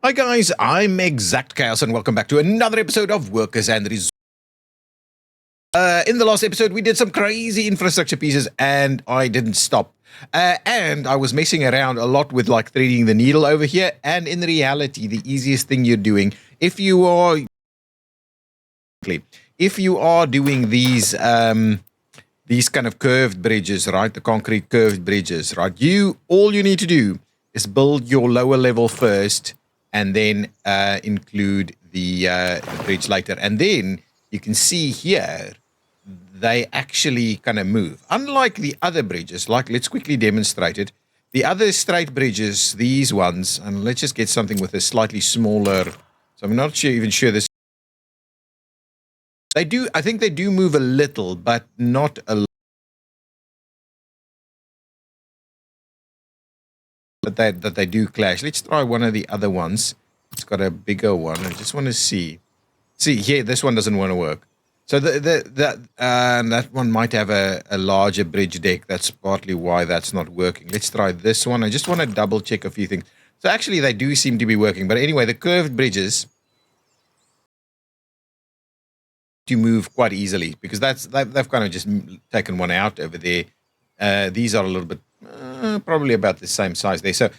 Hi guys, I'm ExactChaos and welcome back to another episode of Workers and Resources. In the last episode, we did some crazy infrastructure pieces and I didn't stop. And I was messing around a lot with like threading the needle over here. And in reality, the easiest thing you're doing, if you are doing these kind of curved bridges, right? The concrete curved bridges, right? All you need to do is build your lower level first, and then include the bridge later. And then you can see here, they actually kind of move. Unlike the other bridges, like let's quickly demonstrate it. The other straight bridges, these ones, and let's just get something with a slightly smaller, so I'm not even sure this. I think they do move a little, but not a lot. That they do clash. Let's try one of the other ones. It's got a bigger one. I just want to see. See here, this one doesn't want to work. So that one might have a larger bridge deck. That's partly why that's not working. Let's try this one. I just want to double check a few things. So actually, they do seem to be working. But anyway, the curved bridges to move quite easily because they've kind of just taken one out over there. These are a little bit. Probably about the same size there. So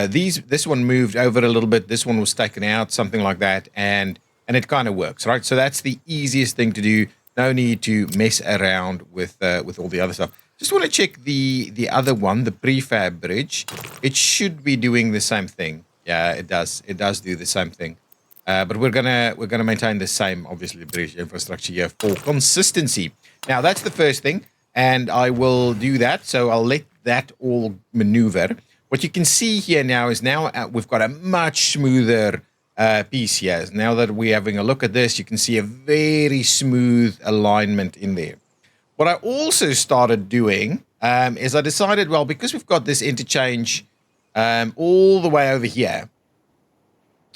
this one moved over a little bit. This one was taken out, something like that, and it kind of works, right? So that's the easiest thing to do. No need to mess around with all the other stuff. Just want to check the other one, the prefab bridge. It should be doing the same thing. Yeah, it does. It does do the same thing. But we're gonna maintain the same, obviously, bridge infrastructure here for consistency. Now that's the first thing, and I will do that. So I'll let that all maneuver. What you can see here now is we've got a much smoother piece here. Now that we're having a look at this, you can see a very smooth alignment in there. What I also started doing is I decided, well, because we've got this interchange all the way over here,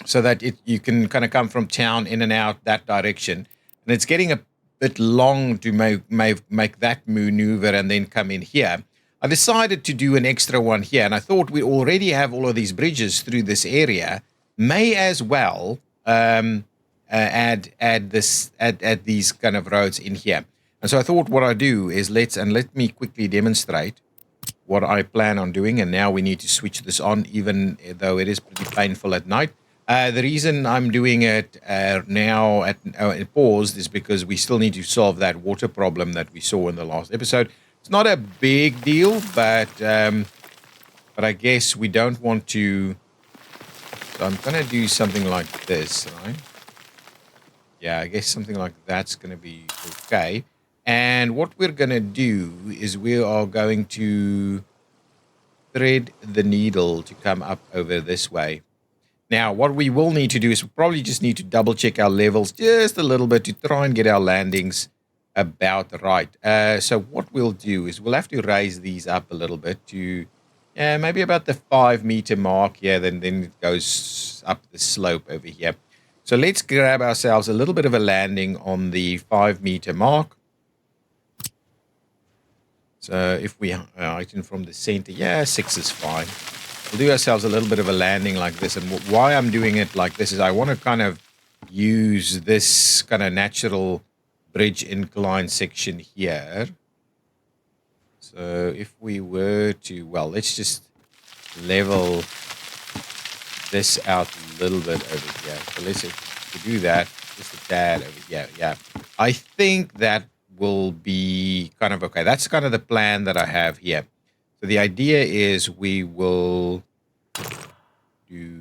so that you can kind of come from town in and out that direction, and it's getting a bit long to make that maneuver and then come in here. I decided to do an extra one here, and I thought we already have all of these bridges through this area. May as well add these kind of roads in here. And so I thought what I do is let me quickly demonstrate what I plan on doing. And now we need to switch this on, even though it is pretty painful at night. The reason I'm doing it now at paused is because we still need to solve that water problem that we saw in the last episode. It's not a big deal, but I guess we don't want to. So I'm going to do something like this, right? Yeah, I guess something like that's going to be okay. And what we're going to do is we are going to thread the needle to come up over this way. Now, what we will need to do is we probably just need to double check our levels just a little bit to try and get our landings about right. So what we'll do is we'll have to raise these up a little bit to maybe about the 5 meter mark. Yeah, then it goes up the slope over here. So let's grab ourselves a little bit of a landing on the 5 meter mark. So if we item from the center, yeah, 6 is fine. We'll do ourselves a little bit of a landing like this. And why I'm doing it like this is I want to kind of use this kind of natural bridge incline section here. So if we were to, well, let's just level this out a little bit over here. So let's do that, just a tad over here. Yeah, I think that will be kind of okay. That's kind of the plan that I have here. So the idea is we will do,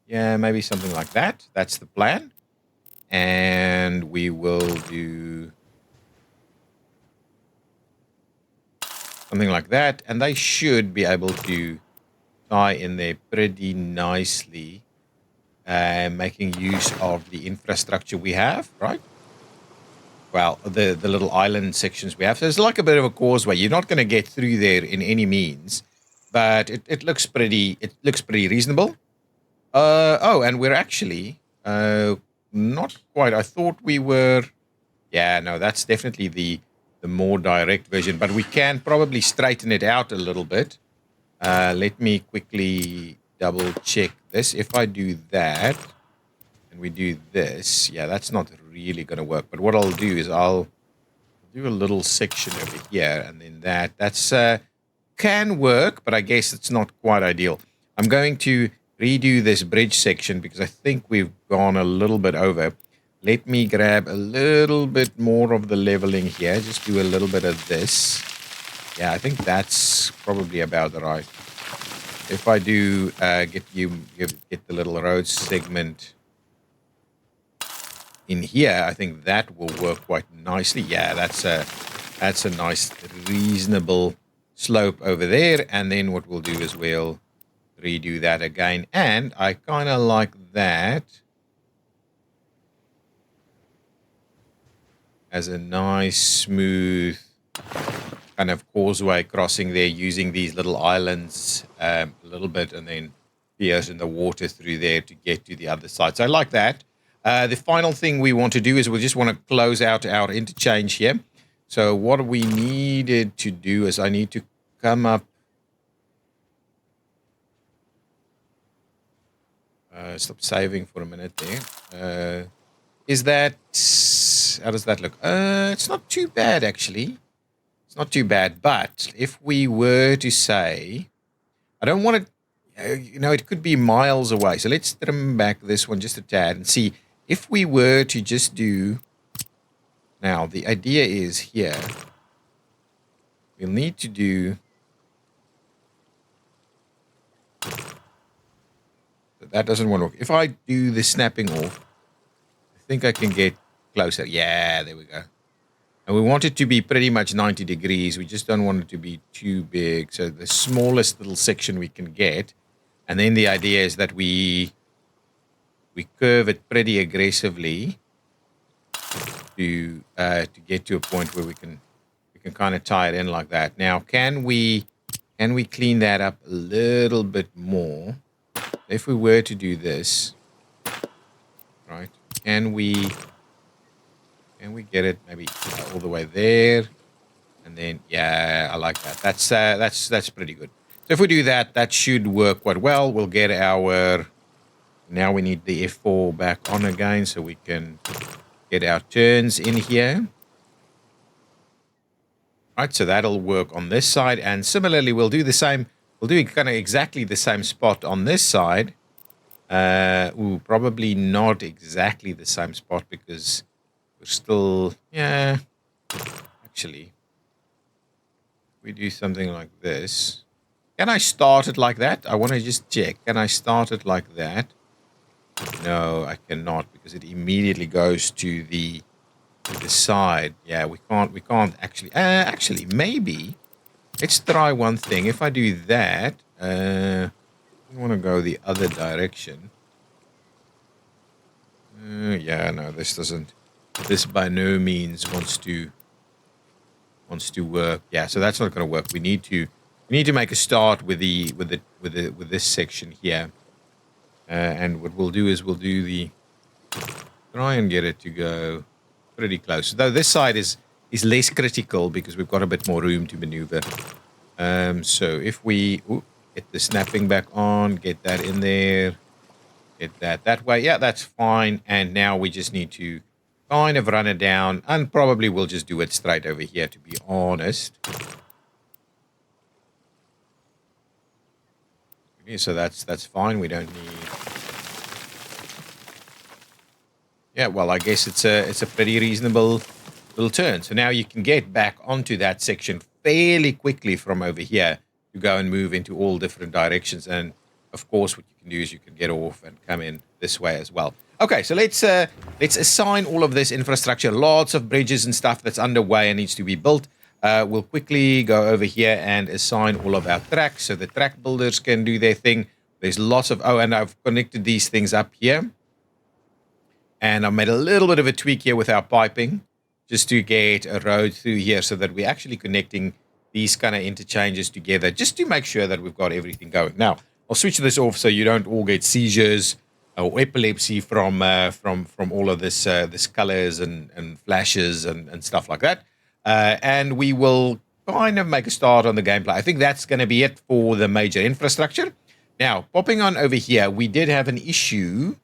yeah, maybe something like that. That's the plan. And we will do something like that. And they should be able to tie in there pretty nicely, making use of the infrastructure we have, right? Well, the little island sections we have. So it's like a bit of a causeway. You're not going to get through there in any means, but it looks pretty reasonable. Oh, and we're actually not quite. I thought we were. Yeah, no, that's definitely the more direct version, but we can probably straighten it out a little bit. Let me quickly double check this. If I do that and we do this, yeah, that's not really going to work. But what I'll do is I'll do a little section over here, and then that's can work, but I guess it's not quite ideal. I'm going to redo this bridge section because I think we've gone a little bit over. Let me grab a little bit more of the leveling here. Just do a little bit of this. Yeah, I think that's probably about right. If I do get the little road segment in here, I think that will work quite nicely. Yeah, that's a nice, reasonable slope over there. And then what we'll do is we'll redo that again. And I kind of like that as a nice, smooth kind of causeway crossing there, using these little islands a little bit, and then piercing the water through there to get to the other side. So I like that. The final thing we want to do is we just want to close out our interchange here. So what we needed to do is I need to come up. Stop saving for a minute there. Is that, how does that look? It's not too bad, actually. It's not too bad. But if we were to say, I don't want it, it could be miles away. So let's trim back this one just a tad and see if we were to just do, now the idea is here, we'll need to do, that doesn't want to work. If I do the snapping off, I think I can get closer. Yeah, there we go. And we want it to be pretty much 90 degrees. We just don't want it to be too big. So the smallest little section we can get. And then the idea is that we curve it pretty aggressively to get to a point where we can kind of tie it in like that. Now, can we clean that up a little bit more? If we were to do this, right? Can we get it maybe all the way there? And then, yeah, I like that. That's pretty good. So if we do that, that should work quite well. We'll get our, now we need the F4 back on again so we can get our turns in here. Right, so that'll work on this side. And similarly, we'll do the same. We'll do kind of exactly the same spot on this side. Probably not exactly the same spot because we're still, yeah, actually, we do something like this. Can I start it like that? I want to just check. Can I start it like that? No, I cannot because it immediately goes to the side. Yeah, we can't actually. Actually, maybe. Let's try one thing. If I do that, I want to go the other direction. Yeah, no, this doesn't. This by no means wants to work. Yeah, so that's not going to work. We need to make a start with this section here. And what we'll do is we'll do the try and get it to go pretty close. Though this side is less critical because we've got a bit more room to maneuver. So if we get the snapping back on, get that in there, get that way. Yeah, that's fine. And now we just need to kind of run it down, and probably we'll just do it straight over here, to be honest. Okay, so that's fine. We don't need. Yeah, well, I guess it's a pretty reasonable little turn. So now you can get back onto that section fairly quickly from over here to go and move into all different directions. And of course, what you can do is you can get off and come in this way as well. Okay, so let's assign all of this infrastructure. Lots of bridges and stuff that's underway and needs to be built. We'll quickly go over here and assign all of our tracks so the track builders can do their thing. There's lots of, and I've connected these things up here. And I made a little bit of a tweak here with our piping just to get a road through here so that we're actually connecting these kind of interchanges together just to make sure that we've got everything going. Now, I'll switch this off so you don't all get seizures or epilepsy from all of this colors and flashes and stuff like that. And we will kind of make a start on the gameplay. I think that's going to be it for the major infrastructure. Now, popping on over here, we did have an issue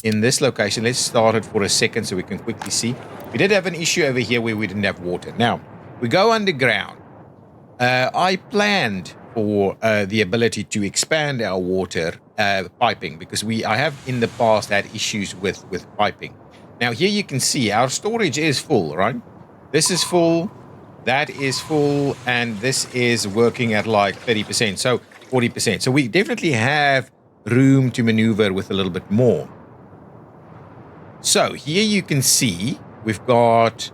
in this location. Let's start it for a second so we can quickly see. We did have an issue over here where we didn't have water. Now, we go underground. I planned for the ability to expand our water piping because I have in the past had issues with piping. Now, here you can see our storage is full, right? This is full, that is full, and this is working at like 30%, so 40%. So we definitely have room to maneuver with a little bit more. So here you can see we've got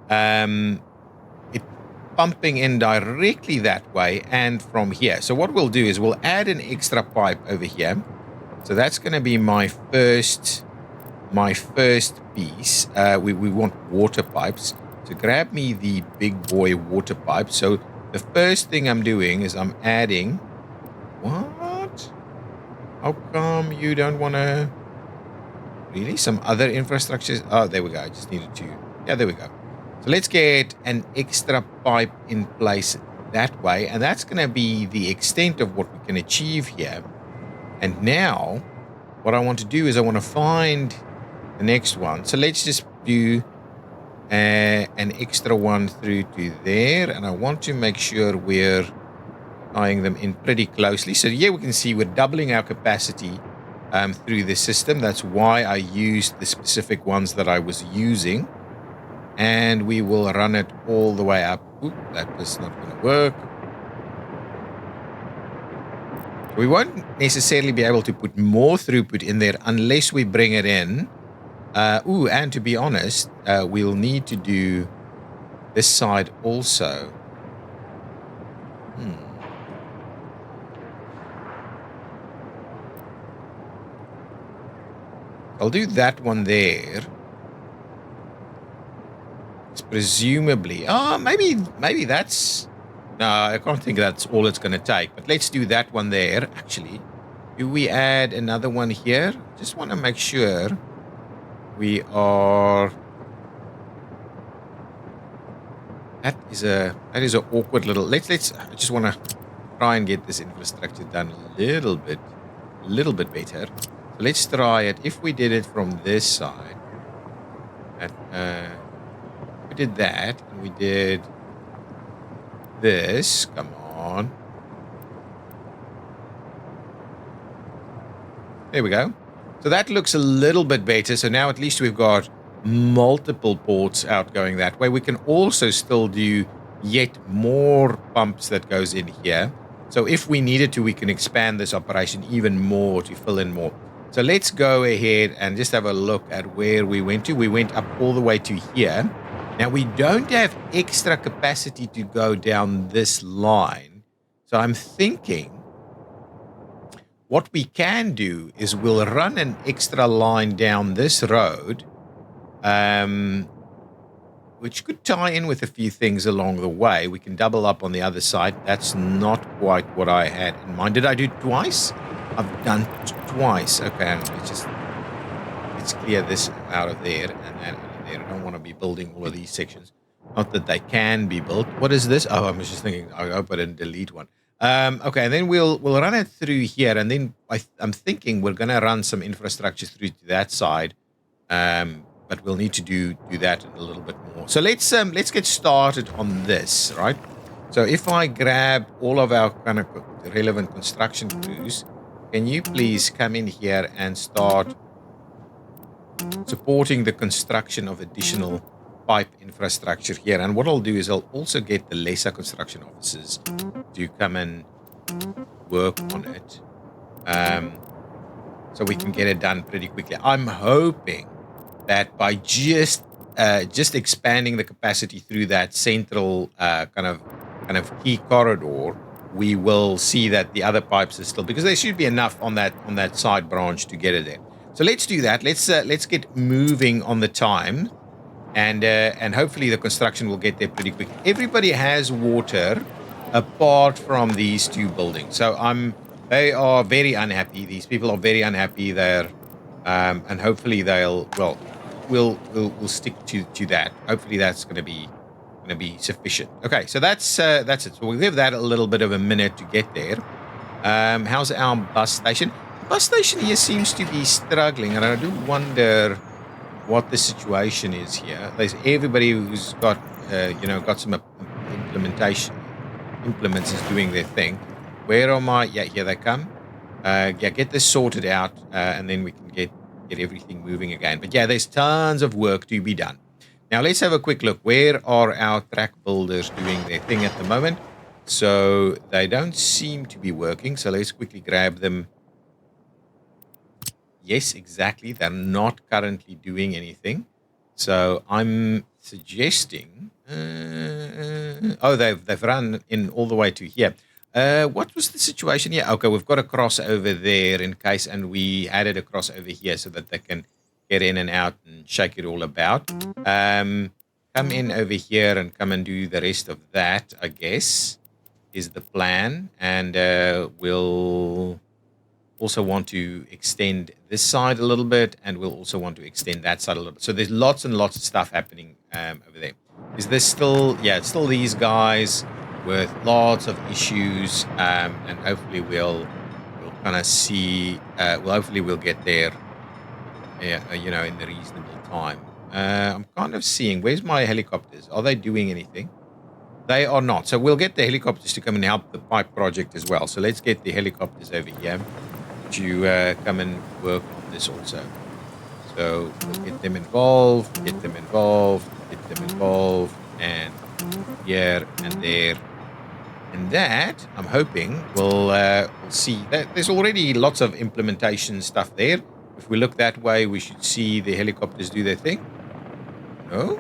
it pumping in directly that way and from here. So what we'll do is we'll add an extra pipe over here. So that's going to be my first piece. We want water pipes. So grab me the big boy water pipe. So the first thing I'm doing is I'm adding... What? How come you don't want to... Really? Some other infrastructures? Oh, there we go. I just needed to... Yeah, there we go. So let's get an extra pipe in place that way. And that's going to be the extent of what we can achieve here. And now, what I want to do is I want to find the next one. So let's just do an extra one through to there. And I want to make sure we're tying them in pretty closely. So here we can see we're doubling our capacity through the system. That's why I used the specific ones that I was using. And we will run it all the way up. Oop, that was not going to work. We won't necessarily be able to put more throughput in there unless we bring it in. And to be honest, we'll need to do this side also. I'll do that one there. It's presumably... maybe that's... No, I can't think that's all it's going to take. But let's do that one there. Actually, do we add another one here? Just want to make sure we are... That is an awkward little... Let's. I just want to try and get this infrastructure done a little bit better. So let's try it. If we did it from this side, we did that, and we did this. Come on. There we go. So that looks a little bit better. So now at least we've got multiple ports outgoing that way. We can also still do yet more pumps that goes in here. So if we needed to, we can expand this operation even more to fill in more. So let's go ahead and just have a look at where we went to. We went up all the way to here. Now, we don't have extra capacity to go down this line. So I'm thinking what we can do is we'll run an extra line down this road, which could tie in with a few things along the way. We can double up on the other side. That's not quite what I had in mind. Did I do it twice? I've done twice. Okay, let's clear this out of there and that out of there. I don't want to be building all of these sections. Not that they can be built. What is this? Oh, I was just thinking, I hope I didn't delete one. Okay, and then we'll run it through here, and then I'm thinking we're going to run some infrastructure through to that side, but we'll need to do that a little bit more. So let's get started on this, right? So if I grab all of our kind of relevant construction crews, can you please come in here and start supporting the construction of additional pipe infrastructure here? And what I'll do is I'll also get the lesser construction officers to come and work on it, so we can get it done pretty quickly. I'm hoping that by just expanding the capacity through that central kind of key corridor, we will see that the other pipes are still, because there should be enough on that side branch to get it there. So let's do that. Let's get moving on the time, and hopefully the construction will get there pretty quick. Everybody has water apart from these two buildings, so they are very unhappy. These people are very unhappy there, and hopefully we'll stick to that. Hopefully that's going to be sufficient. Okay, so that's it. So we'll give that a little bit of a minute to get there. How's our bus station? The bus station here seems to be struggling, and I do wonder what the situation is here. There's everybody who's got, got some implements is doing their thing. Where are my? Yeah, here they come. Yeah, get this sorted out, and then we can get everything moving again. But yeah, there's tons of work to be done. Now let's have a quick look. Where are our track builders doing their thing at the moment? So they don't seem to be working. So let's quickly grab them. Yes, exactly. They're not currently doing anything. So I'm suggesting. They've run in all the way to here. What was the situation here? Okay, we've got a cross over there in case, and we added a cross over here so that they can get in and out and shake it all about. Come in over here and come and do the rest of that, I guess, is the plan. And we'll also want to extend this side a little bit, and we'll also want to extend that side a little bit. So there's lots and lots of stuff happening over there. Is this still, yeah, it's still these guys with lots of issues, and hopefully we'll kind of see, hopefully we'll get there, in the reasonable time. I'm kind of seeing, where's my helicopters? Are they doing anything? They are not. So we'll get the helicopters to come and help the pipe project as well. So let's get the helicopters over here to come and work on this also. So we'll get them involved, and here and there. And that, I'm hoping, we'll see. That there's already lots of implementation stuff there. If we look that way, we should see the helicopters do their thing. No?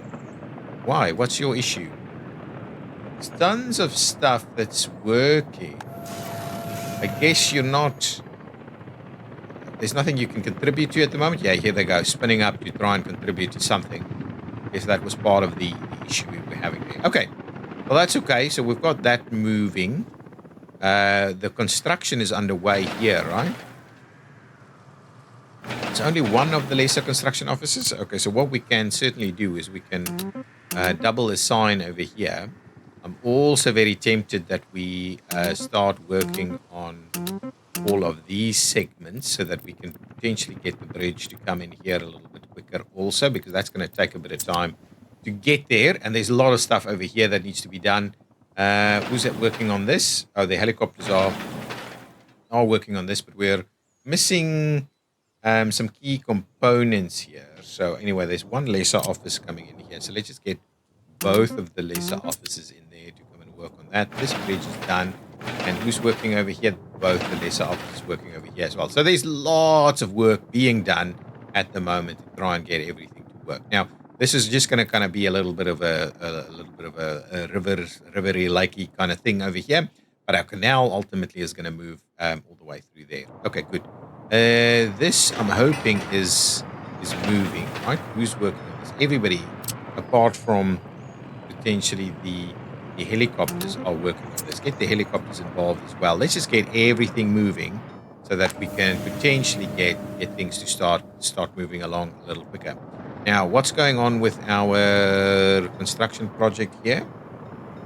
Why? What's your issue? There's tons of stuff that's working. I guess you're not... There's nothing you can contribute to at the moment. Yeah, here they go, spinning up to try and contribute to something. I guess that was part of the issue we were having there. Okay. Well, that's okay. So we've got that moving. The construction is underway here, right? It's only one of the lesser construction offices. Okay, so what we can certainly do is we can double a sign over here. I'm also very tempted that we start working on all of these segments so that we can potentially get the bridge to come in here a little bit quicker also, because that's going to take a bit of time to get there. And there's a lot of stuff over here that needs to be done. Who's that working on this? Oh, the helicopters are working on this, but we're missing some key components here. So anyway, there's one lesser office coming in here. So let's just get both of the lesser offices in there to come and work on that. This bridge is done. And who's working over here? Both the lesser offices working over here as well. So there's lots of work being done at the moment to try and get everything to work. Now, this is just going to kind of be a little bit of a rivery lakey kind of thing over here. But our canal ultimately is going to move all the way through there. Okay, good. This I'm hoping is moving, right? Who's working on this? Everybody, apart from potentially the helicopters, are working on this. Get the helicopters involved as well. Let's just get everything moving so that we can potentially get things to start moving along a little quicker. Now, what's going on with our construction project here?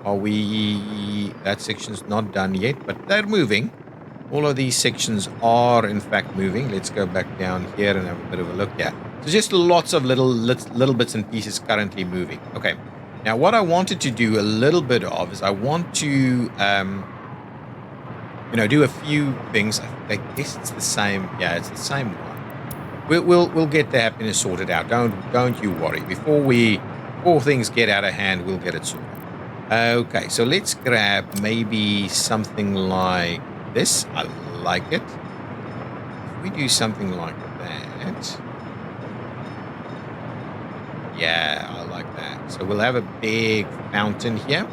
That section's not done yet, but they're moving. All of these sections are in fact moving. Let's go back down here and have a bit of a look here. So just lots of little bits and pieces currently moving. Okay. Now, what I wanted to do a little bit of is I want to, do a few things. I guess it's the same. Yeah, it's the same one. We'll get the happiness sorted out. Don't you worry. Before things get out of hand, we'll get it sorted. Okay, so let's grab maybe something like this. I like it. If we do something like that. Yeah, I like that. So we'll have a big fountain here.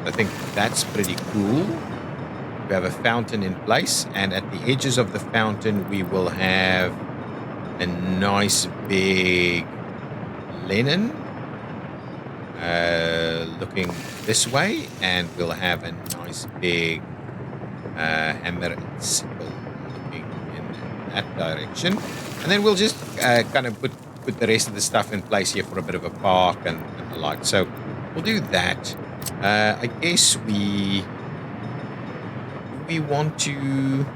I think that's pretty cool. We have a fountain in place, and at the edges of the fountain, we will have a nice big linen looking this way, and we'll have a nice big hammer and sickle looking in that direction. And then we'll just kind of put the rest of the stuff in place here for a bit of a park and the like. So we'll do that. I guess we we want to...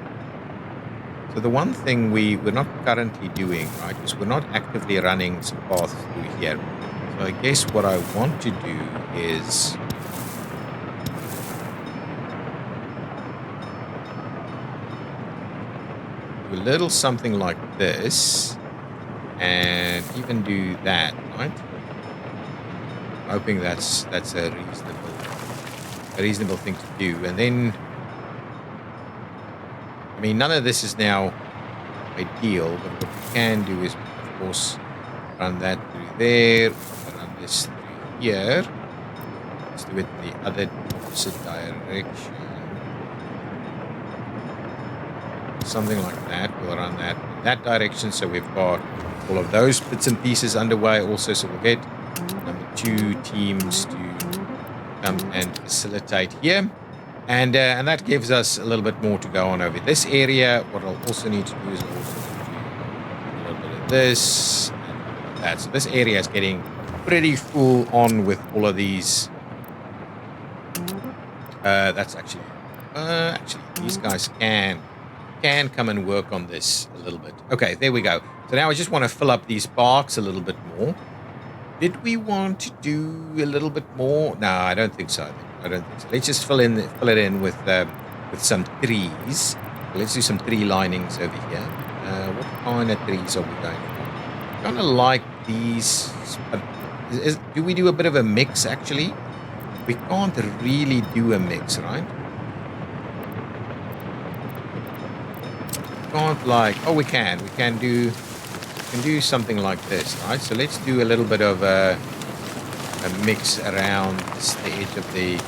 So the one thing we're not currently doing, right, is we're not actively running some paths through here. So I guess what I want to do is... do a little something like this. And even do that, right? I'm hoping that's a reasonable thing to do. And then... I mean, none of this is now ideal, but what we can do is, of course, run that through there, run this through here. Let's do it in the other opposite direction. Something like that. We'll run that in that direction, so we've got all of those bits and pieces underway also, so we'll get number 2 teams to come and facilitate here. And that gives us a little bit more to go on over this area. What I'll also need to do is also do a little bit of this and that. So this area is getting pretty full on with all of these. That's actually these guys can come and work on this a little bit. Okay, there we go. So now I just want to fill up these parks a little bit more. Did we want to do a little bit more? No, I don't think so. Let's just fill it in with some trees. Let's do some tree linings over here. What kind of trees are we going for? Kind of like these. Do we do a bit of a mix, actually? We can't really do a mix, right? Can't like... Oh, we can. We can do something like this, right? So let's do a little bit of a mix around the edge of the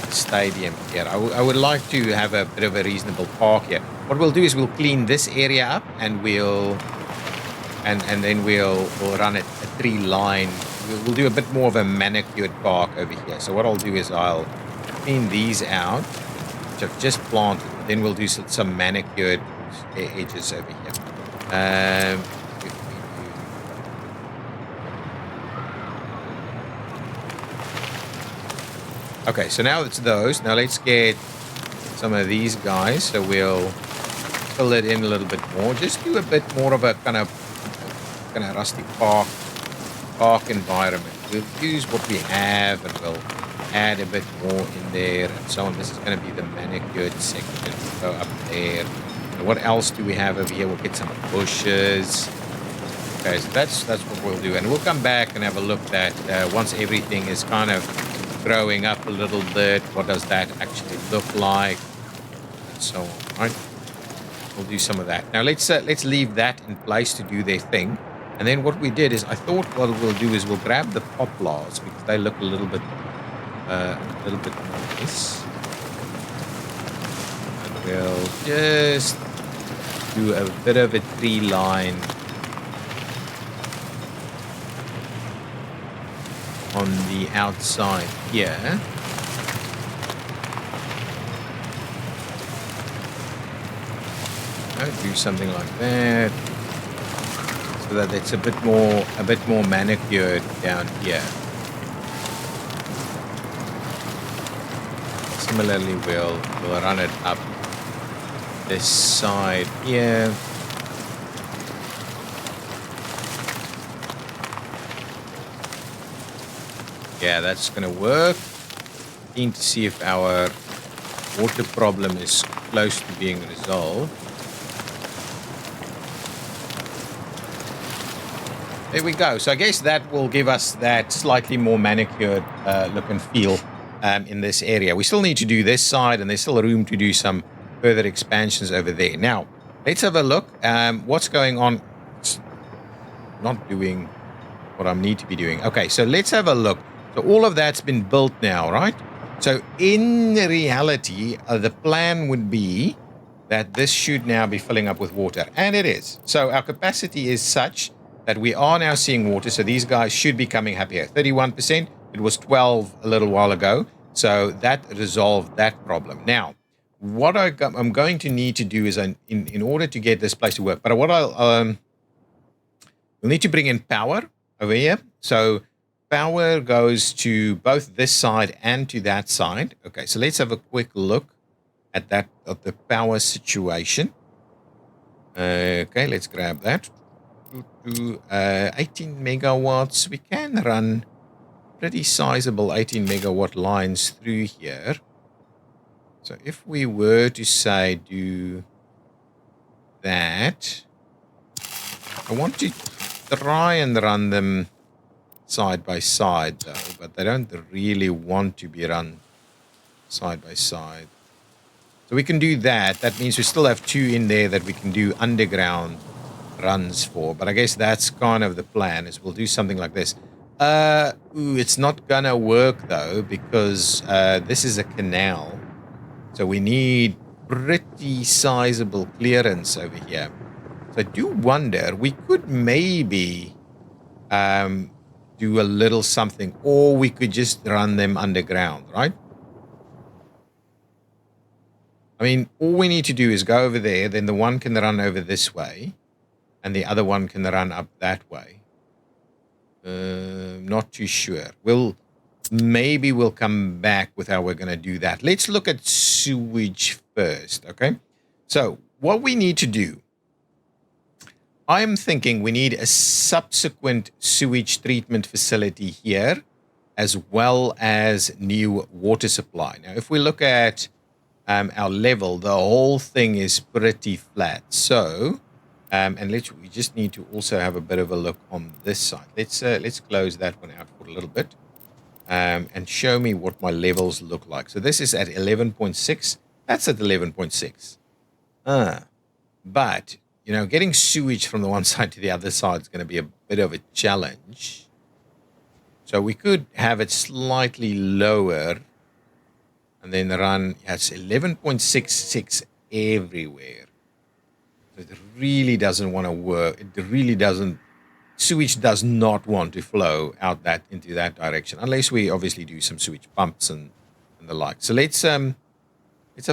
stadium here. I would like to have a bit of a reasonable park here. What we'll do is we'll clean this area up, and then we'll run a tree line. We'll do a bit more of a manicured park over here. So what I'll do is I'll clean these out, which I've just planted. Then we'll do some manicured edges over here. Okay, so now it's those. Now let's get some of these guys. So we'll fill it in a little bit more. Just do a bit more of a kind of rusty park environment. We'll use what we have, and we'll add a bit more in there and so on. This is going to be the manicured section. Go up there. And what else do we have over here? We'll get some bushes. Okay, so that's what we'll do. And we'll come back and have a look at once everything is kind of growing up a little bit. What does that actually look like? And so on, right? We'll do some of that. Now let's leave that in place to do their thing. And then what we did is, I thought what we'll do is we'll grab the poplars because they look a little bit nice. And we'll just do a bit of a tree line on the outside here. I'll do something like that, so that it's a bit more manicured down here. Similarly, we'll run it up this side here. Yeah, that's going to work. Keen to see if our water problem is close to being resolved. There we go. So I guess that will give us that slightly more manicured look and feel in this area. We still need to do this side, and there's still room to do some further expansions over there. Now, let's have a look. What's going on? It's not doing what I need to be doing. Okay, so let's have a look. So all of that's been built now, right? So in reality, the plan would be that this should now be filling up with water. And it is. So our capacity is such that we are now seeing water. So these guys should be coming up here. 31%. It was 12 a little while ago. So that resolved that problem. Now, what I'm going to need to do is in order to get this place to work. But what we'll need to bring in power over here. So power goes to both this side and to that side. Okay, so let's have a quick look at the power situation. Okay, let's grab that. 18 megawatts. We can run pretty sizable 18 megawatt lines through here. So if we were to say do that, I want to try and run them side by side though, but they don't really want to be run side by side. So we can do that. That means we still have 2 in there that we can do underground runs for. But I guess that's kind of the plan, is we'll do something like this. It's not gonna work though, because this is a canal. So we need pretty sizable clearance over here. So I do wonder, we could maybe do a little something, or we could just run them underground, right? I mean, all we need to do is go over there, then the one can run over this way, and the other one can run up that way. Not too sure. Maybe we'll come back with how we're going to do that. Let's look at sewage first, okay? So what we need to do, I'm thinking we need a subsequent sewage treatment facility here, as well as new water supply. Now, if we look at our level, the whole thing is pretty flat. So, and we just need to also have a bit of a look on this side. Let's close that one out for a little bit, and show me what my levels look like. So this is at 11.6. That's at 11.6. But you know, getting sewage from the one side to the other side is going to be a bit of a challenge. So we could have it slightly lower. And then run, it's 11.66 everywhere. So it really doesn't want to work. It really doesn't, sewage does not want to flow out into that direction, unless we obviously do some sewage pumps and the like. So let's have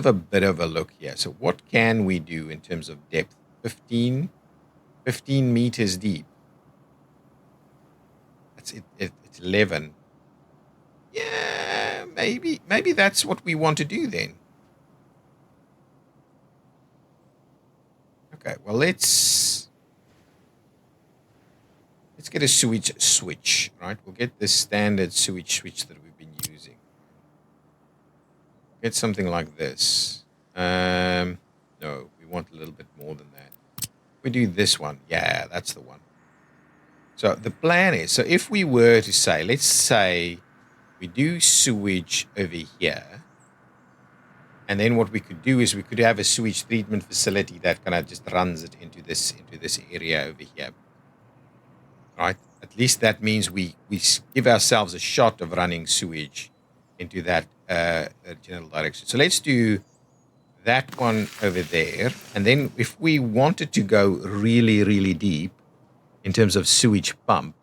a bit of a look here. So what can we do in terms of depth? 15 meters deep. That's it. It's 11. Yeah, maybe that's what we want to do then. Okay, well let's get a sewage switch, right? We'll get the standard sewage switch that we've been using. Get something like this. No, we want a little bit more than that. We do this one. Yeah, that's the one. So the plan is, so if we were to say, let's say we do sewage over here, and then what we could do is we could have a sewage treatment facility that kind of just runs it into this area over here, right? At least that means we give ourselves a shot of running sewage into that general direction. So let's do that one over there, and then if we wanted to go really, really deep in terms of sewage pump,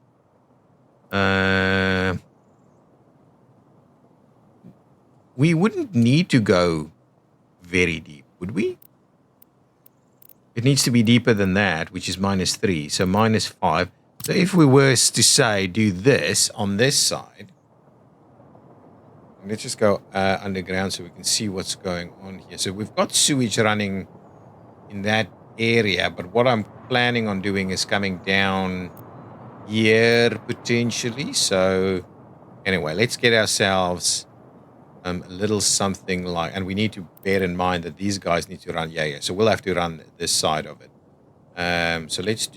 we wouldn't need to go very deep, would we? It needs to be deeper than that, which is -3, so -5. So if we were to say do this on this side, let's just go underground so we can see what's going on here. So we've got sewage running in that area, but what I'm planning on doing is coming down here potentially. So anyway, let's get ourselves a little something like, and we need to bear in mind that these guys need to run, so we'll have to run this side of it. So let's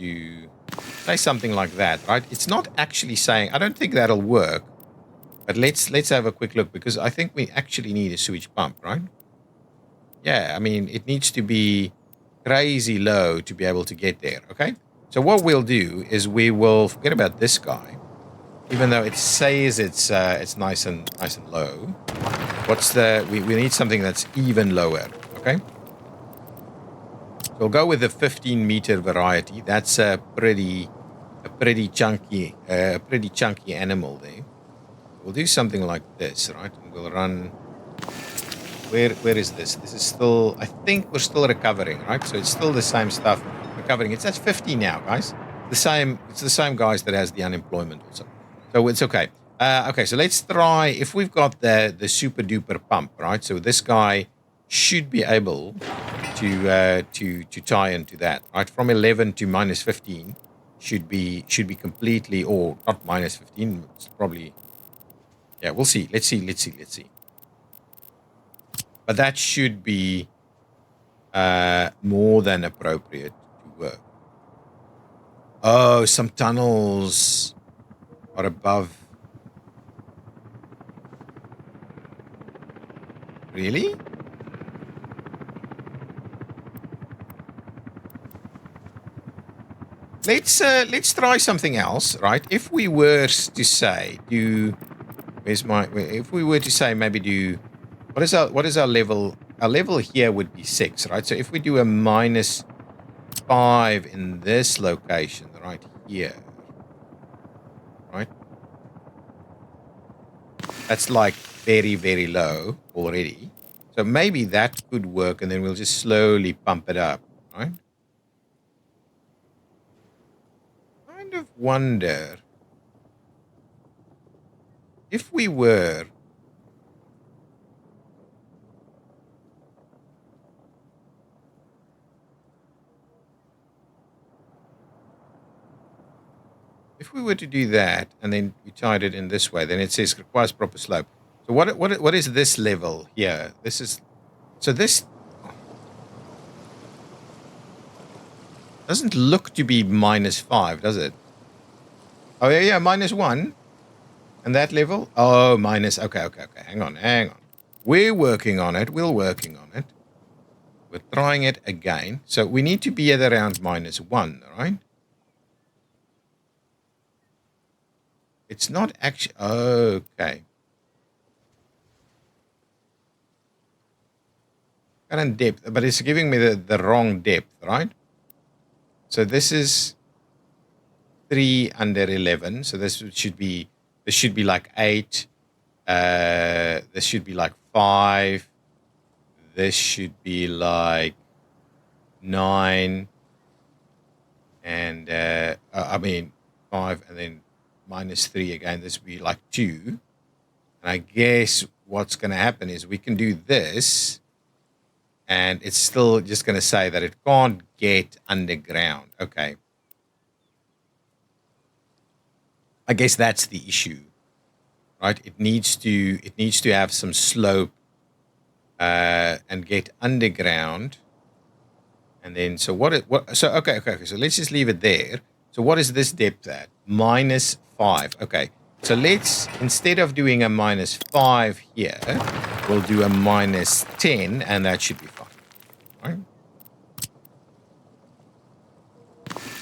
say something like that, right? It's not actually saying, I don't think that'll work, but let's have a quick look, because I think we actually need a sewage pump, right? Yeah, I mean, it needs to be crazy low to be able to get there, okay? So what we'll do is we will forget about this guy, even though it says it's nice and low. We need something that's even lower, okay? So we'll go with the 15-meter variety. That's a pretty chunky animal there. We'll do something like this, right? And we'll run. Where is this? This is still, I think we're still recovering, right? So it's still the same stuff recovering. It's at 50 now, guys. It's the same guys that has the unemployment also. So it's okay. Okay, so let's try, if we've got the super duper pump, right? So this guy should be able to tie into that, right? From 11 to minus 15 should be completely, or not minus 15. It's probably, yeah. We'll see. Let's see. But that should be more than appropriate to work. Oh, some tunnels are above. Really? Let's try something else, right? If we were to say if we were to say maybe do, what is our level? Our level here would be 6, right? So if we do a -5 in this location right here, right? That's like very, very low already. So maybe that could work, and then we'll just slowly pump it up, right? Kind of wonder if we were to do that, and then we tied it in this way, then it says requires proper slope. So what is this level here? This is, so this doesn't look to be -5, does it? Oh yeah, -1. And that level? Oh, minus. Okay. Hang on. We're working on it. We're trying it again. So we need to be at around -1, right? It's not actually. Okay. Current depth, but it's giving me the wrong depth, right? So this is 3 under 11. So this should be like 8. This should be like 5. This should be like 9. And I mean 5, and then -3 again. This would be like 2. And I guess what's going to happen is we can do this, and it's still just going to say that it can't get underground. Okay. I guess that's the issue, right? It needs to have some slope and get underground. And then, so okay. So let's just leave it there. So what is this depth at? -5. Okay. So let's, instead of doing a -5 here, we'll do a -10, and that should be fine. Right?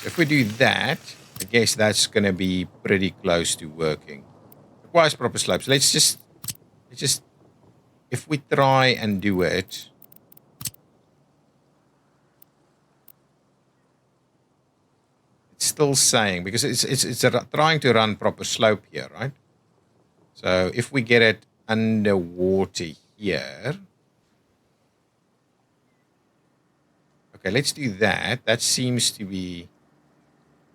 If we do that, I guess that's going to be pretty close to working. Requires proper slopes. Let's just, if we try and do it, it's still saying, because it's trying to run proper slope here, right? So if we get it underwater here, okay, let's do that. That seems to be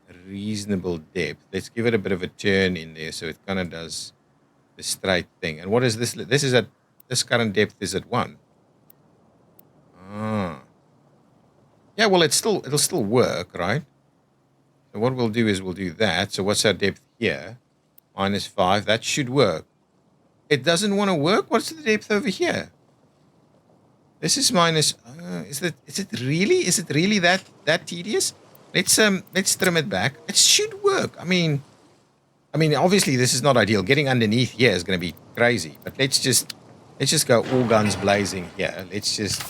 a reasonable depth. Let's give it a bit of a turn in there so it kind of does the straight thing. And what is this? This current depth is at 1. Yeah, well, it'll still work, right? So what we'll do is we'll do that. So what's our depth here? -5. That should work. It doesn't want to work. What's the depth over here? This is minus. Is it really that tedious? Let's trim it back. It should work. I mean, obviously this is not ideal. Getting underneath here is going to be crazy. But let's just go all guns blazing here. Let's just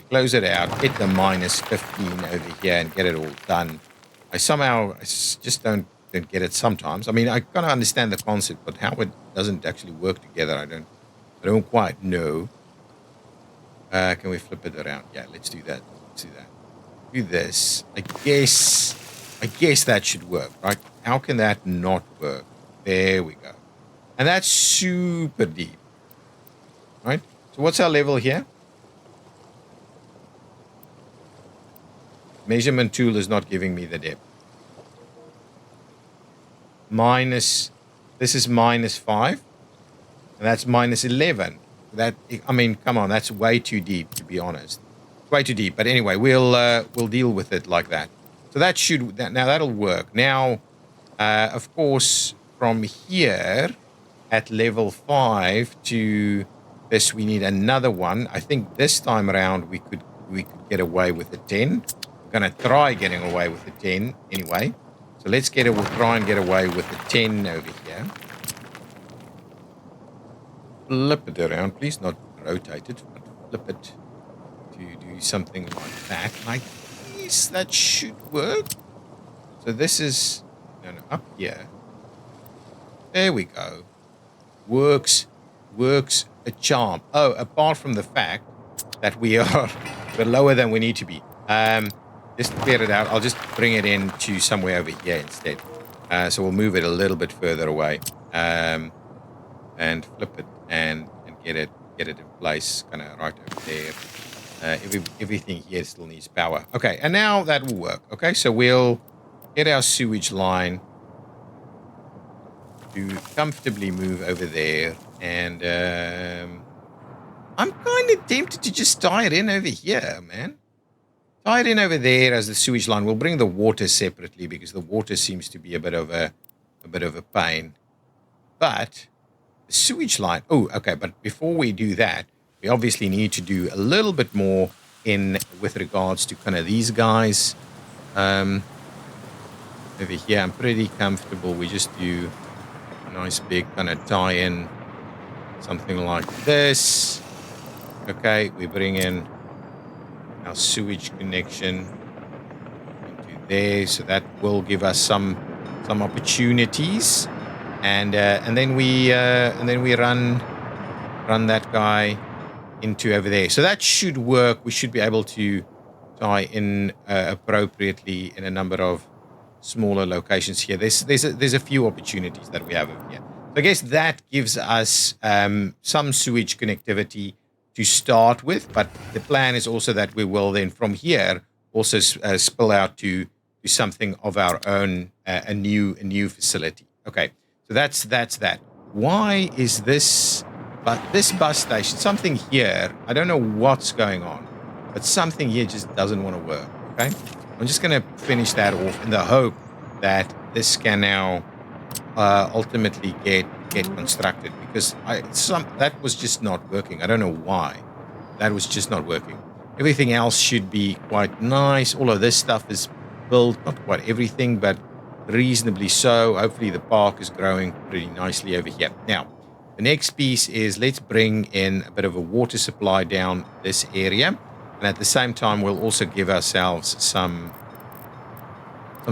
close it out. Hit the -15 over here and get it all done. I just don't get it sometimes. I mean, I kind of understand the concept, but how it doesn't actually work together, I don't quite know. Can we flip it around? Yeah, let's do that. Do this. I guess that should work, right? How can that not work? There we go. And that's super deep, right? So what's our level here? Measurement tool is not giving me the depth. This is -5, and that's -11. that, I mean, come on, that's way too deep, to be honest. It's way too deep. But anyway, we'll deal with it like that. So now that'll work. Now, of course, from here at level 5 to this, we need another one. I think this time around we could get away with a 10. We're gonna try getting away with a 10 anyway. So let's try and get away with a 10 over here. Flip it around, please. Not rotate it, but flip it to do something like that. And I guess that should work. So this is up here. There we go. Works a charm. Oh, apart from the fact that we're lower than we need to be. Just clear it out. I'll just bring it in to somewhere over here instead. So we'll move it a little bit further away. And flip it and get it in place, kind of right over there. Everything here still needs power. Okay, and now that will work. Okay, so we'll get our sewage line to comfortably move over there, and I'm kind of tempted to just tie it in over here, man. Tie it in over there as the sewage line. We'll bring the water separately because the water seems to be a bit of a pain. But the sewage line. Oh, okay. But before we do that, we obviously need to do a little bit more with regards to kind of these guys. Over here, I'm pretty comfortable. We just do a nice big kind of tie-in, something like this. Okay, we bring in our sewage connection into there, so that will give us some opportunities, and then we run that guy into over there. So that should work. We should be able to tie in appropriately in a number of smaller locations here. There's a few opportunities that we have over here. So I guess that gives us some sewage connectivity to start with, but the plan is also that we will then from here also spill out to something of our own, a new facility. Okay, so that's that. Why is this bus station, something here, I don't know what's going on, but something here just doesn't want to work. Okay, I'm just going to finish that off in the hope that this can now ultimately get constructed, because that was just not working. I don't know why. That was just not working. Everything else should be quite nice. All of this stuff is built, not quite everything, but reasonably so. Hopefully the park is growing pretty nicely over here. Now, the next piece is let's bring in a bit of a water supply down this area. And at the same time, we'll also give ourselves some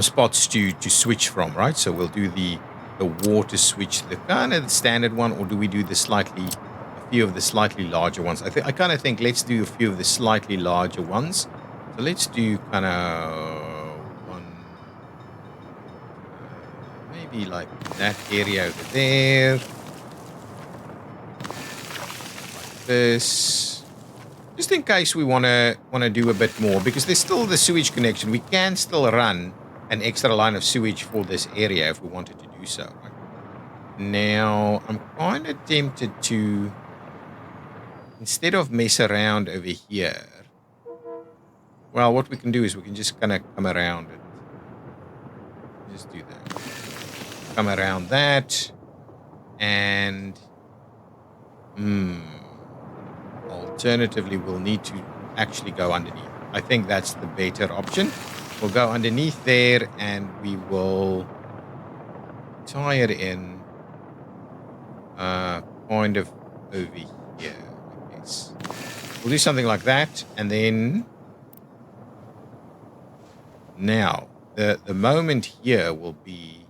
spots to switch from, right? So we'll do the water switch, the kind of the standard one, or do we do a few of the slightly larger ones? I kind of think let's do a few of the slightly larger ones. So let's do kind of one, maybe like that area over there, like this, just in case we want to do a bit more, because there's still the sewage connection. We can still run an extra line of sewage for this area if we wanted to do so. Right? Now, I'm kind of tempted to, instead of mess around over here, well, what we can do is we can just kind of come around it. Just do that. Come around that, and alternatively, we'll need to actually go underneath. I think that's the better option. We'll go underneath there, and we will tie it in kind of over here, I guess. We'll do something like that, and then now the moment here will be,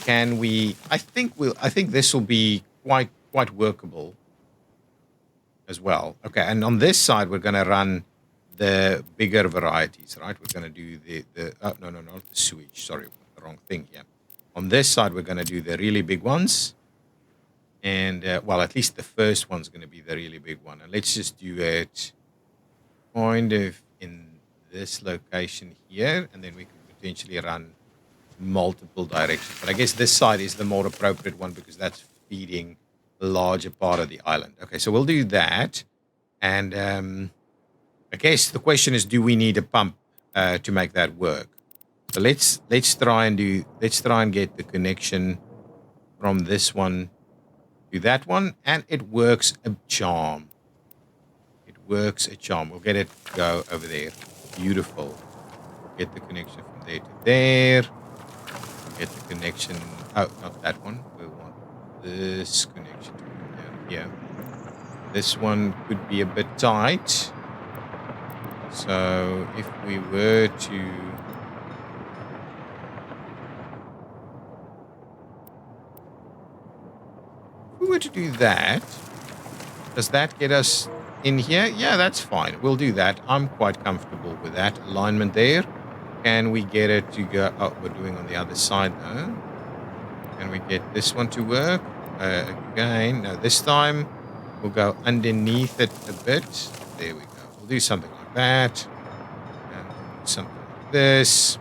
can we, I think this will be quite workable as well. Okay, and on this side we're going to run the bigger varieties, right? We're going to do no, not the sewage. Sorry, the wrong thing here. On this side, we're going to do the really big ones. And, well, at least the first one's going to be the really big one. And let's just do it kind of in this location here. And then we can potentially run multiple directions. But I guess this side is the more appropriate one because that's feeding a larger part of the island. Okay, so we'll do that. And I guess the question is, do we need a pump to make that work? So let's try and get the connection from this one to that one, and it works a charm. It works a charm. We'll get it to go over there. Beautiful. Get the connection from there to there. Get the connection. Oh, not that one. We want this connection to come down here. This one could be a bit tight. So if we were to do that, does that get us in here? Yeah, that's fine. We'll do that. I'm quite comfortable with that alignment there. Can we get it to go? Oh, we're doing on the other side though. Can we get this one to work? Again, no, this time we'll go underneath it a bit. There we go. We'll do something like that. And something like this.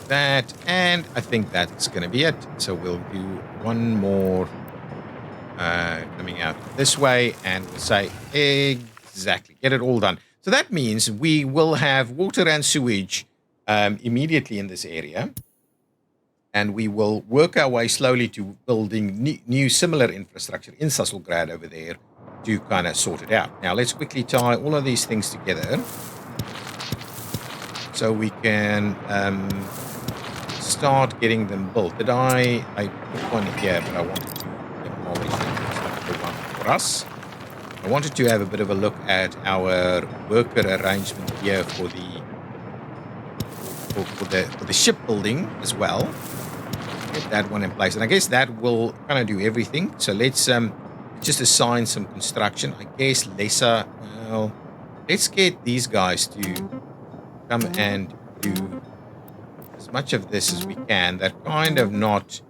That, and I think that's going to be it. So we'll do one more coming out this way, and we'll say exactly, get it all done. So that means we will have water and sewage immediately in this area, and we will work our way slowly to building new similar infrastructure in Sasselgrad over there to kind of sort it out. Now let's quickly tie all of these things together so we can start getting them built. Did I put one here, but I wanted to demolish it. It's not the one for us. I wanted to have a bit of a look at our worker arrangement here for the shipbuilding as well. Get that one in place, and I guess that will kind of do everything. So let's just assign some construction. I guess lesser. Well, let's get these guys to come and do as much of this as we can. They're kind of not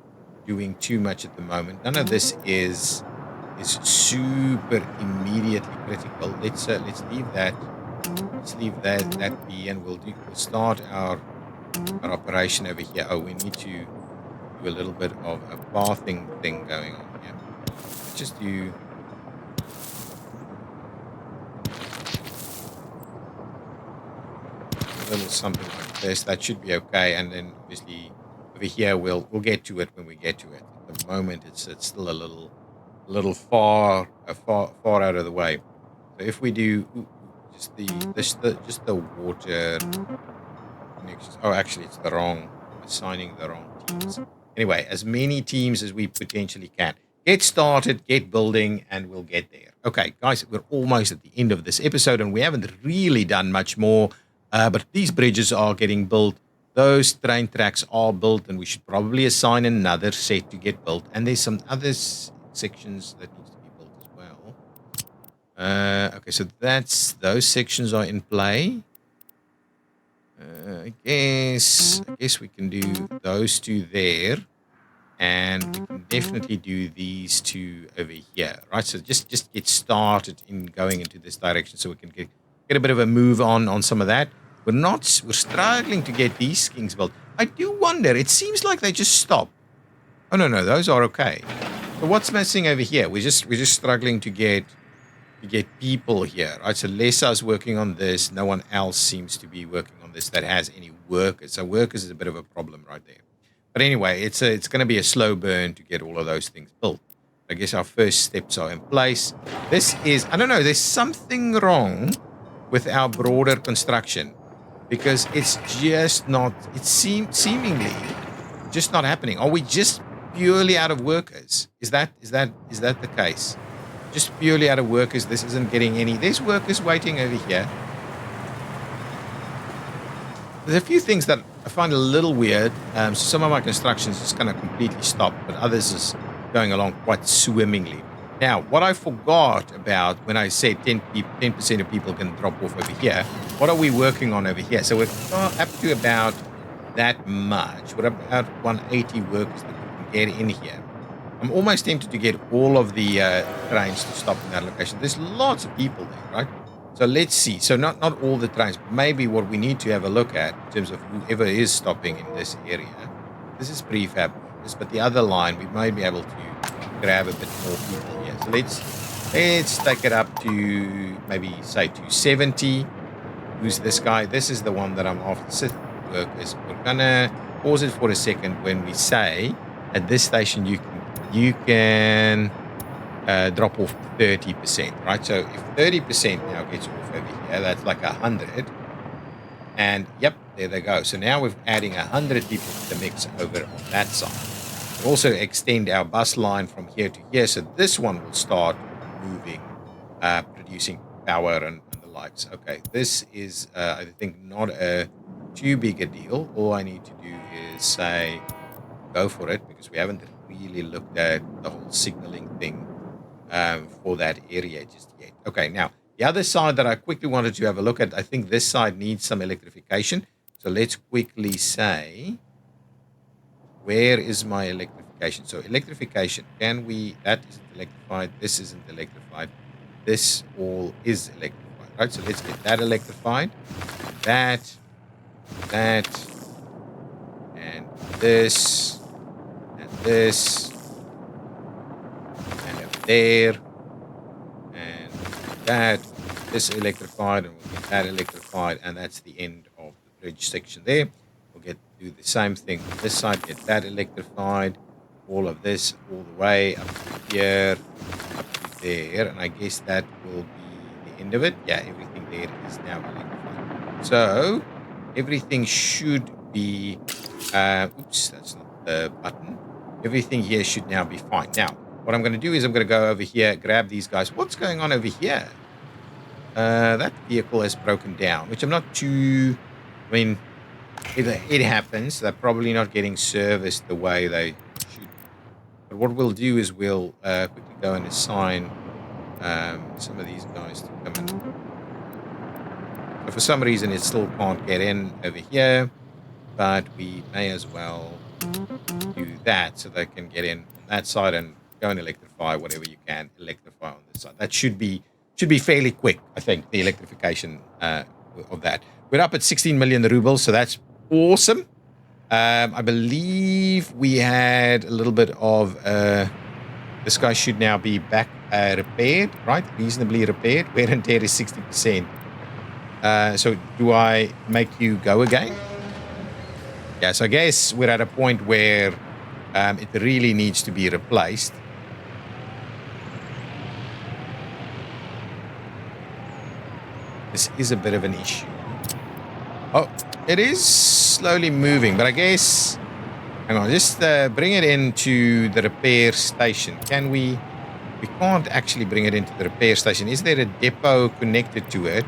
doing too much at the moment. None of this is super immediately critical. Let's leave that. Let's leave that be, and we'll start our operation over here. Oh, we need to do a little bit of a bathing thing going on here. Let's just do. A little something like this. That should be okay, and then obviously over here we'll get to it when we get to it. At the moment it's still a little far out of the way. So if we do just the water connections. Oh, actually it's the wrong, assigning the wrong teams. Anyway, as many teams as we potentially can. Get started, get building, and we'll get there. Okay, guys, we're almost at the end of this episode, and we haven't really done much more. But these bridges are getting built. Those train tracks are built, and we should probably assign another set to get built. And there's some other sections that needs to be built as well. Okay, so those sections are in play. I guess we can do those two there, and we can definitely do these two over here, right? So just get started in going into this direction, so we can get a bit of a move on some of that. We're struggling to get these things built. I do wonder, it seems like they just stop. Oh no, those are okay. So what's missing over here? We're just struggling to get people here, right? So Lesa's working on this. No one else seems to be working on this that has any workers. So workers is a bit of a problem right there. But anyway, it's going to be a slow burn to get all of those things built. I guess our first steps are in place. This is, I don't know, there's something wrong with our broader construction, because it's just not, it's seemingly just not happening. Are we just purely out of workers? Is that the case? Just purely out of workers, this isn't getting any. There's workers waiting over here. There's a few things that I find a little weird. So some of my constructions just kind of completely stopped, but others is going along quite swimmingly. Now, what I forgot about when I said 10% of people can drop off over here, what are we working on over here? So we're up to about that much. We're about 180 workers that we can get in here. I'm almost tempted to get all of the trains to stop in that location. There's lots of people there, right? So let's see. So not all the trains. Maybe what we need to have a look at in terms of whoever is stopping in this area. This is prefab workers, but the other line we might be able to grab a bit more people here. So let's take it up to maybe say to 70. Who's this guy? This is the one that I'm after. City workers. We're gonna pause it for a second when we say at this station you can drop off 30%, right? So if 30% now gets off over here, that's like 100. And yep, there they go. So now we're adding 100 people to the mix over on that side. We'll also extend our bus line from here to here. So this one will start moving, producing power and the likes. Okay, this is, I think, not a too big a deal. All I need to do is say, go for it, because we haven't really looked at the whole signaling thing for that area just yet. Okay, now the other side that I quickly wanted to have a look at, I think this side needs some electrification. So let's quickly say, where is my electrification? So electrification, can we, that isn't electrified, this isn't electrified, this all is electrified, right? So let's get that electrified, that, and this, and this, and over there, and that, this electrified, and we'll get that electrified, and that's the end of the bridge section there. We'll do the same thing on this side, get that electrified, all of this all the way up to here, up to there, and I guess that will be the end of it. Yeah, everything there is now electrified. So everything should be, oops, that's not the button. Everything here should now be fine. Now, what I'm going to do is I'm going to go over here, grab these guys. What's going on over here? That vehicle has broken down, which I'm not too, I mean, it happens. They're probably not getting serviced the way they should. But what we'll do is we'll quickly go and assign some of these guys to come in. So for some reason, it still can't get in over here, but we may as well do that so they can get in on that side and go and electrify whatever you can electrify on this side. That should be fairly quick, I think, the electrification of that. We're up at 16 million rubles, so that's awesome. I believe we had a little bit of this guy should now be back repaired, right? Reasonably repaired. Wear and tear is 60%. So do I make you go again? Yeah, so I guess we're at a point where it really needs to be replaced. This is a bit of an issue. Oh, it is slowly moving, but I guess, hang on, just bring it into the repair station. Can we can't actually bring it into the repair station. Is there a depot connected to it?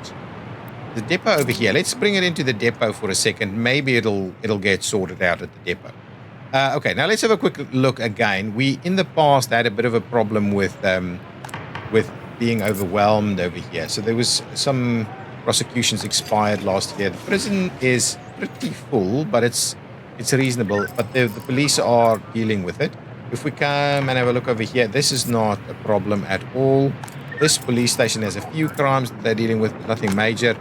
The depot over here. Let's bring it into the depot for a second. Maybe it'll get sorted out at the depot. Okay, now let's have a quick look again. We, in the past, had a bit of a problem with being overwhelmed over here. So there was some prosecutions expired last year. The prison is pretty full, but it's reasonable. But the police are dealing with it. If we come and have a look over here, this is not a problem at all. This police station has a few crimes that they're dealing with, but nothing major.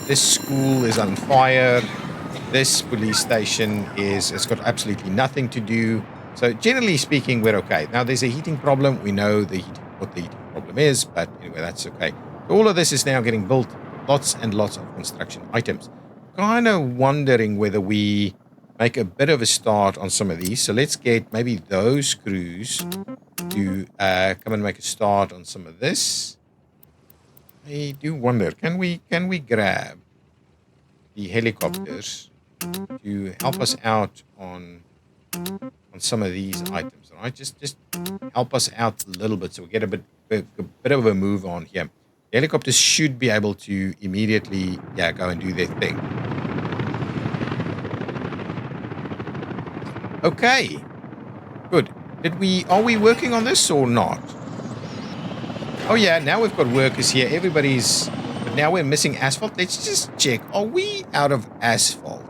This school is on fire. This police station it's got absolutely nothing to do. So generally speaking, we're okay. Now there's a heating problem. We know what the heating problem is, but anyway, that's okay. So all of this is now getting built. Lots and lots of construction items. Kind of wondering whether we make a bit of a start on some of these. So let's get maybe those crews to come and make a start on some of this. I do wonder, can we grab the helicopters to help us out on some of these items, all right? Just help us out a little bit so we get a bit of a move on here. The helicopters should be able to immediately, go and do their thing. Okay, good. Are we working on this or not? Oh yeah, now we've got workers here. But now we're missing asphalt. Let's just check. Are we out of asphalt?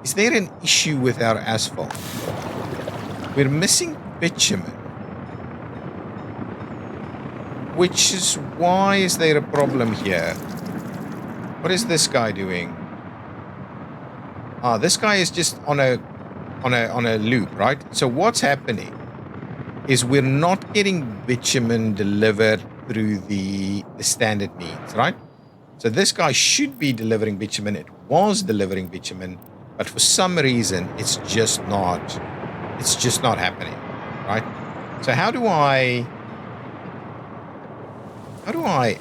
Is there an issue with our asphalt? We're missing bitumen. which is why is there a problem here? What is this guy doing? This guy is just on a loop, right? So what's happening is we're not getting bitumen delivered through the standard means, right? So this guy should be delivering bitumen. It was delivering bitumen, but for some reason it's just not happening, right? So how do I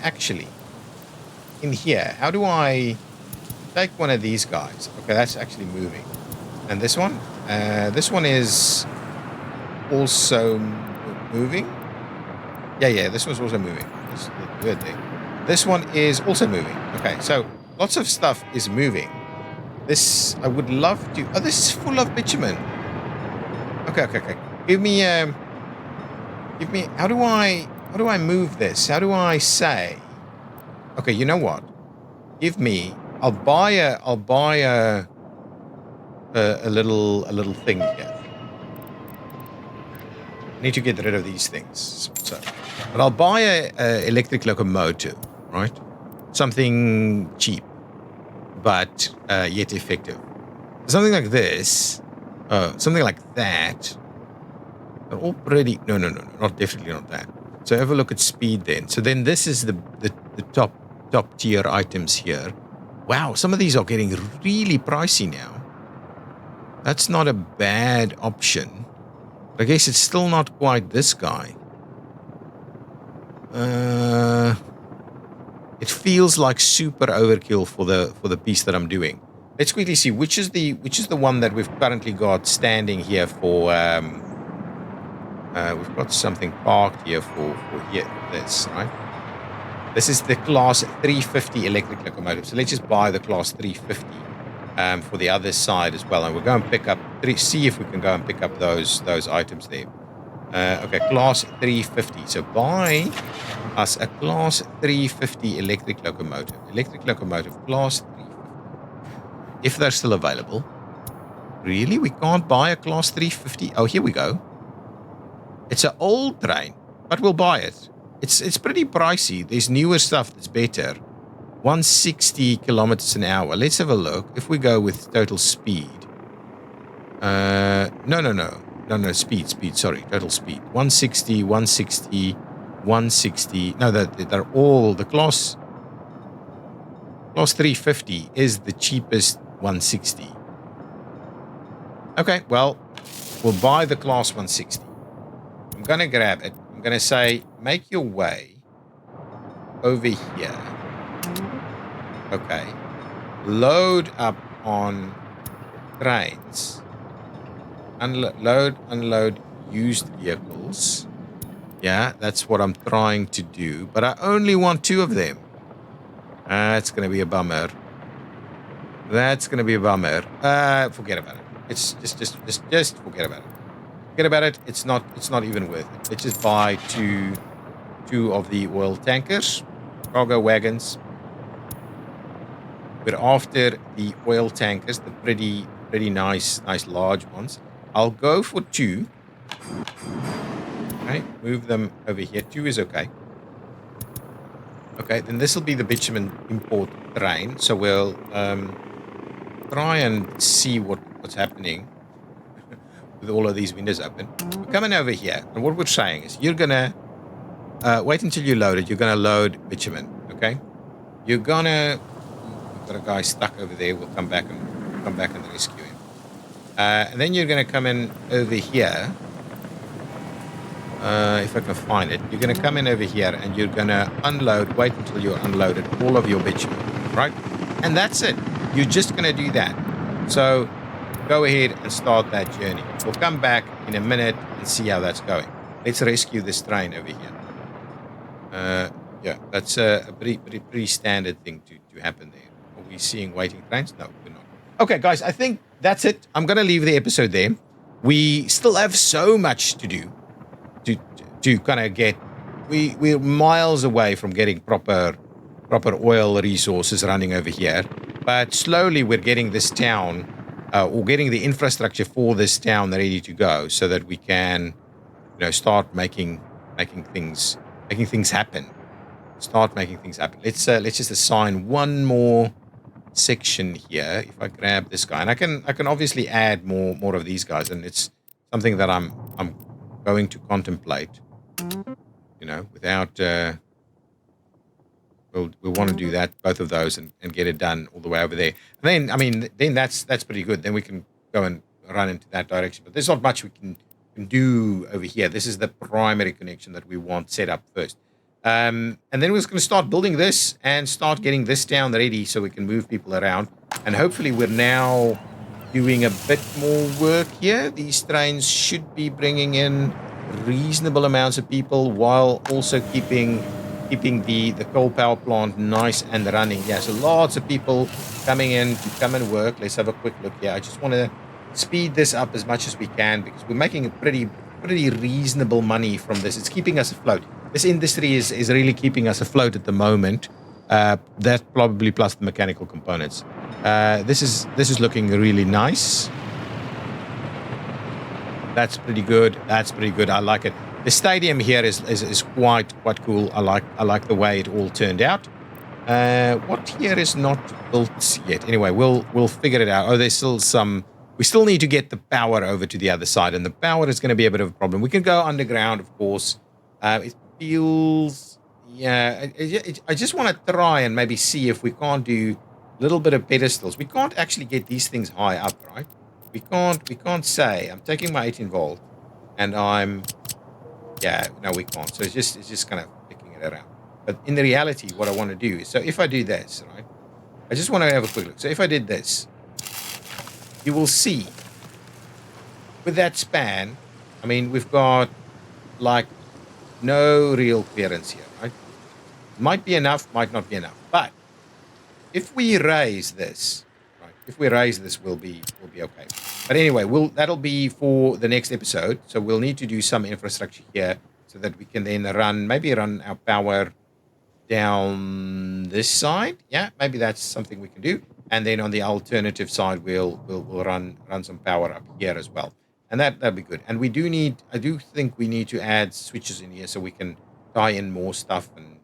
actually in here, how do I take one of these guys? Okay, that's actually moving. And this one is also moving. Yeah, this one's also moving. That's the weird thing. This one is also moving. Okay, so lots of stuff is moving. This, I would love to... Oh, this is full of bitumen. Okay. Give me... How do I move this? How do I say... Okay, you know what? Give me... I'll buy a little thing here. I need to get rid of these things. So, but I'll buy a electric locomotive, right? Something cheap, but yet effective. Something like this, something like that. They're all pretty. No, definitely not that. So have a look at speed then. So then this is the top tier items here. Wow, some of these are getting really pricey now. That's not a bad option. I guess it's still not quite this guy. It feels like super overkill for the piece that I'm doing. Let's quickly see which is the one that we've currently got standing here for. We've got something parked here for this, right? This is the class 350 electric locomotive. So let's just buy the class 350 for the other side as well, and we'll go and pick up. See if we can go and pick up those items there. Okay, class 350. So buy us a class 350 electric locomotive. Electric locomotive class 350. If they're still available. Really? We can't buy a class 350? Oh, here we go. It's an old train, but we'll buy it. It's pretty pricey. There's newer stuff that's better. 160 kilometers an hour. Let's have a look. If we go with total speed. No, speed. Sorry, total speed. 160. No, they're all the class 350 is the cheapest 160. Okay, well, we'll buy the class 160. I'm going to grab it. I'm going to say, make your way over here. Okay. Load up on trains. Unload used vehicles. Yeah, that's what I'm trying to do. But I only want 2 of them. That's going to be a bummer. That's going to be a bummer. Forget about it. It's just forget about it. Forget about it. It's not even worth it. Let's just buy two of the oil tankers, cargo wagons. We're after the oil tankers, the pretty nice large ones. I'll go for 2. Okay, move them over here. 2 is okay. Okay, then this will be the bitumen import train. So we'll try and see what's happening with all of these windows open. We're coming over here, and what we're saying is you're gonna wait until you load it. You're gonna load bitumen. Okay, you're gonna. We've got a guy stuck over there. We'll come back and rescue him. And then you're gonna come in over here. If I can find it, you're going to come in over here and you're going to unload, wait until you're unloaded all of your bitumen, right? And that's it. You're just going to do that. So go ahead and start that journey. We'll come back in a minute and see how that's going. Let's rescue this train over here. Yeah, that's a pretty standard thing to happen there. Are we seeing waiting trains? No, we're not. Okay, guys, I think that's it. I'm going to leave the episode there. We still have so much to do. To kind of get, we're miles away from getting proper oil resources running over here, but slowly we're getting this town, or getting the infrastructure for this town ready to go, so that we can, start making things making things happen. Start making things happen. Let's just assign one more section here. If I grab this guy, and I can obviously add more of these guys, and it's something that I'm going to contemplate. Without we'll want to do that, both of those, and get it done all the way over there. And then that's pretty good. Then we can go and run into that direction. But there's not much we can do over here. This is the primary connection that we want set up first. And then we're just going to start building this and start getting this down ready so we can move people around. And hopefully we're now doing a bit more work here. These trains should be bringing in reasonable amounts of people while also keeping the coal power plant nice and running. Yeah, so lots of people coming in to come and work. Let's have a quick look here. I just want to speed this up as much as we can because we're making a pretty reasonable money from this. It's keeping us afloat. This industry is really keeping us afloat at the moment. That probably plus the mechanical components. This is looking really nice. That's pretty good. I like it. The stadium here is quite cool. I like the way it all turned out. What here is not built yet? Anyway, we'll figure it out. Oh, there's still some. We still need to get the power over to the other side, and the power is going to be a bit of a problem. We can go underground, of course. It feels, yeah. I just want to try and maybe see if we can't do a little bit of pedestals. We can't actually get these things high up, right? We can't say I'm taking my 18 volt, and no, we can't. So it's just kind of picking it around. But in the reality, what I want to do is, so if I do this, right? I just want to have a quick look. So if I did this, you will see with that span, I mean, we've got like no real clearance here, right? Might be enough, might not be enough. But if we raise this, right? If we raise this, we'll be okay. But anyway, that'll be for the next episode. So we'll need to do some infrastructure here so that we can then run our power down this side. Yeah, maybe that's something we can do. And then on the alternative side, we'll run some power up here as well. And that'll be good. And I do think we need to add switches in here so we can tie in more stuff and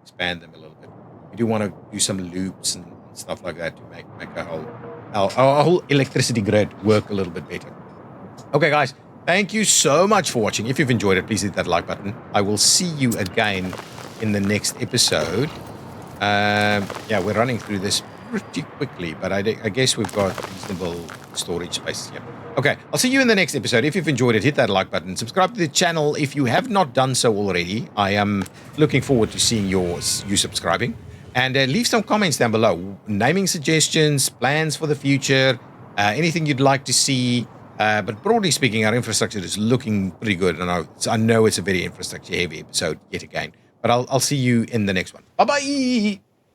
expand them a little bit. We do want to do some loops and stuff like that to make our whole electricity grid work a little bit better. Okay, guys, thank you so much for watching. If you've enjoyed it, please hit that like button. I will see you again in the next episode. We're running through this pretty quickly, but I guess we've got reasonable storage space here. Okay, I'll see you in the next episode. If you've enjoyed it, hit that like button. Subscribe to the channel if you have not done so already. I am looking forward to seeing you subscribing. And leave some comments down below. Naming suggestions, plans for the future, anything you'd like to see. But broadly speaking, our infrastructure is looking pretty good. And I know it's a very infrastructure heavy episode yet again. But I'll see you in the next one. Bye-bye.